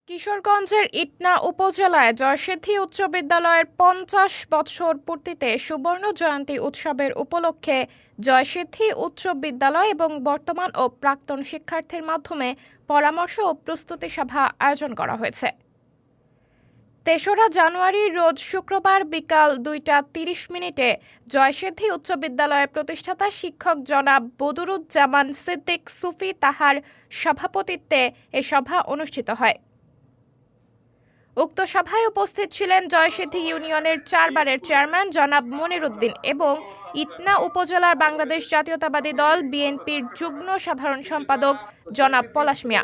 কিশোরগঞ্জের ইটনা উপজেলায় জয়সিদ্ধি উচ্চ বিদ্যালয়ের ৫০ বছর পূর্তিতে সুবর্ণ জয়ন্তী উৎসবের উপলক্ষে জয়সিদ্ধি উচ্চ বিদ্যালয় এবং বর্তমান ও প্রাক্তন শিক্ষার্থীর মাধ্যমে পরামর্শ ও প্রস্তুতি সভা আয়োজন করা হয়েছে। ৩রা জানুয়ারি রোজ শুক্রবার বিকাল ২টা ৩০ জয়সিদ্ধি উচ্চ বিদ্যালয়ের প্রতিষ্ঠাতা শিক্ষক জনাব বদরুজ্জামান সিদ্দিক সুফি তাহার সভাপতিত্বে এ সভা অনুষ্ঠিত হয়। উক্ত সভায় উপস্থিত ছিলেন জয়সিদ্ধি ইউনিয়নের ৪ বারের চেয়ারম্যান জনাব মনির উদ্দিন এবং ইটনা উপজেলার বাংলাদেশ জাতীয়তাবাদী দল বিএনপির যুগ্ম সাধারণ সম্পাদক জনাব পলাশ মিয়া।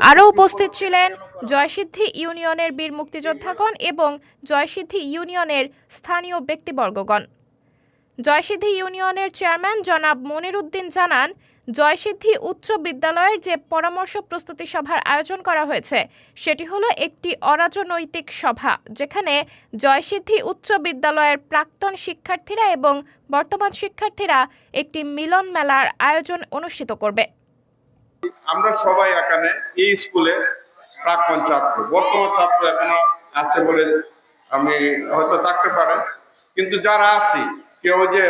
আরও উপস্থিত ছিলেন জয়সিদ্ধি ইউনিয়নের বীর মুক্তিযোদ্ধাগণ এবং জয়সিদ্ধি ইউনিয়নের স্থানীয় ব্যক্তিবর্গগণ। জয়সিদ্ধি ইউনিয়নের চেয়ারম্যান জনাব মনির উদ্দিন জানান, জয়সিদ্ধি উচ্চ বিদ্যালয়ের যে পরামর্শ প্রস্তুতি সভার আয়োজন করা হয়েছে সেটি হলো একটি অরাজনৈতিক সভা, যেখানে জয়সিদ্ধি উচ্চ বিদ্যালয়ের প্রাক্তন শিক্ষার্থীরা এবং বর্তমান শিক্ষার্থীরা একটি মিলন মেলার আয়োজন অনুষ্ঠিত করবে। আমরা সবাই এখানে এই স্কুলের প্রাক্তন ছাত্র, বর্তমান ছাত্র এখনো আছে বলে আমি হয়তো থাকতে পারে, কিন্তু যারা আছি কেউ যে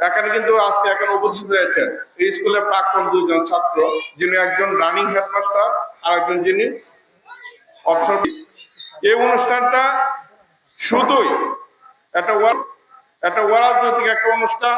এখানে কিন্তু আজকে এখানে উপস্থিত হয়েছেন এই স্কুলের প্রাক্তন ২জন ছাত্র, যিনি একজন রানিং হেডমাস্টার আর একজন যিনি অবসর। এই অনুষ্ঠানটা শুধুই একটা অরাজনৈতিক একটা অনুষ্ঠান।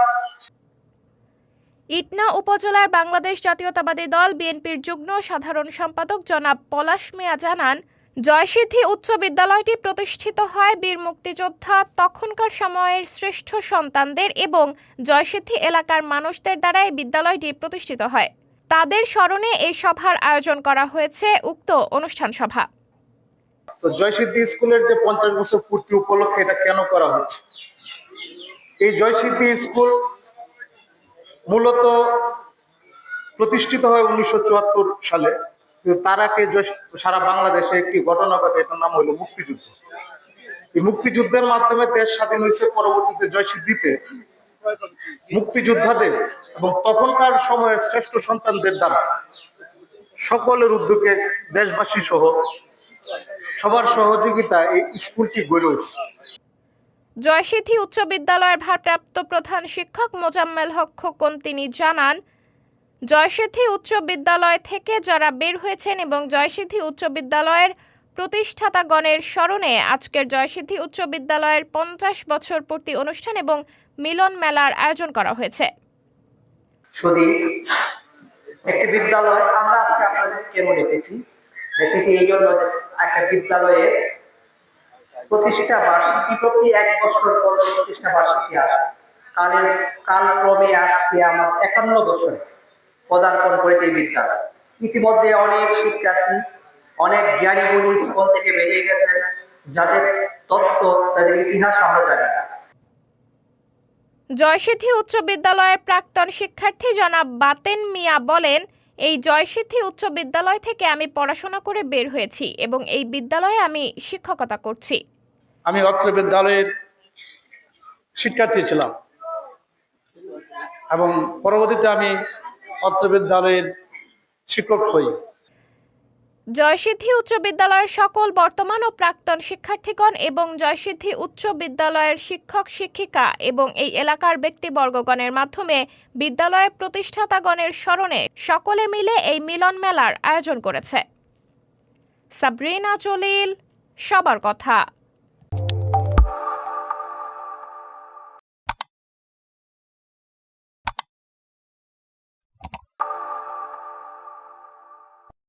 ইটনা উপজেলার বাংলাদেশ জাতীয়তাবাদী দল বিএনপির যুগ্ম সাধারণ সম্পাদক জনাব পলাশ মিয়া জানান, জয়সিদ্ধি উচ্চ বিদ্যালয়টি প্রতিষ্ঠিত হয় বীর মুক্তিযোদ্ধা তখনকার সময়ের শ্রেষ্ঠ সন্তানদের এবং জয়সিদ্ধি এলাকার মানুষদের দ্বারা এই বিদ্যালয়টি প্রতিষ্ঠিত হয়। তাদের স্মরণে এই সভার আয়োজন করা হয়েছে উক্ত অনুষ্ঠান সভা। তো জয়সিদ্ধি স্কুলের যে ৫০ বছর পূর্তি উপলক্ষে এটা কেন করা হচ্ছে? এই জয়সিদ্ধি স্কুল মূলত প্রতিষ্ঠিত হয় ১৯৭৪ সালে। তার আগে সারা বাংলাদেশে একটি ঘটনা ঘটে, এটার নাম হলো মুক্তিযুদ্ধ। এই মুক্তিযুদ্ধের মাধ্যমে দেশ স্বাধীন হয়েছে। পরবর্তীতে জয়সিদ্ধিতে মুক্তিযোদ্ধাদের এবং তখনকার সময়ের শ্রেষ্ঠ সন্তানদের দ্বারা সকলের উদ্যোগে দেশবাসী সহ সবার সহযোগিতায় এই স্কুলটি গড়ে উঠছে। জয়সিদ্ধি উচ্চ বিদ্যালয়ের ভারপ্রাপ্ত প্রধান শিক্ষক মোজাম্মেল হক খোকন তিনি জানান, জয়সিদ্ধি উচ্চ বিদ্যালয় থেকে যারা বের হয়েছেন এবং জয়সিদ্ধি উচ্চ বিদ্যালয়ের প্রতিষ্ঠাতাগণের স্মরণে আজকের জয়সিদ্ধি উচ্চ বিদ্যালয়ের ৫০ বছর পূর্তি অনুষ্ঠান এবং মিলন মেলার আয়োজন করা হয়েছে। শুধু একটি বিদ্যালয় আমরা আজকে আপনাদের কেন দেখেছি এই জন্য একটা বিদ্যালয়ের প্রতিষ্ঠা বার্ষিকী প্রতি ১ বছর পর প্রতিষ্ঠা বার্ষিকী আসে। কালক্রমে আজকে আমার ৫১ বছরে পদার্পণ করে এই বিদ্যালয়। ইতিমধ্যে অনেক শিক্ষার্থী, অনেক জ্ঞানী গুণী স্কুল থেকে বেরিয়ে গেছেন, যাদের তথ্য, তাদের ইতিহাস আমরা জানি না। জয়সিদ্ধি উচ্চ বিদ্যালয়ের প্রাক্তন শিক্ষার্থী জনাব বাতেন মিয়া বলেন, এই জয়সিদ্ধি উচ্চ বিদ্যালয় থেকে আমি পড়াশোনা করে বের হয়েছি এবং এই বিদ্যালয়ে আমি শিক্ষকতা করছি। আমি অত্র বিদ্যালয়ের শিক্ষার্থী ছিলাম এবং পরবর্তীতে আমি অত্র বিদ্যালয়ের শিক্ষক হই। জয়সিদ্ধি উচ্চ বিদ্যালয়ের সকল বর্তমান ও প্রাক্তন শিক্ষার্থীগণ এবং জয়সিদ্ধি উচ্চ বিদ্যালয়ের শিক্ষক শিক্ষিকা এবং এই এলাকার ব্যক্তিবর্গগণের মাধ্যমে বিদ্যালয়ের প্রতিষ্ঠাতাগণের স্মরণে সকলে মিলে এই মিলন মেলার আয়োজন করেছে। সাবরিনা জলিল, সবার কথা।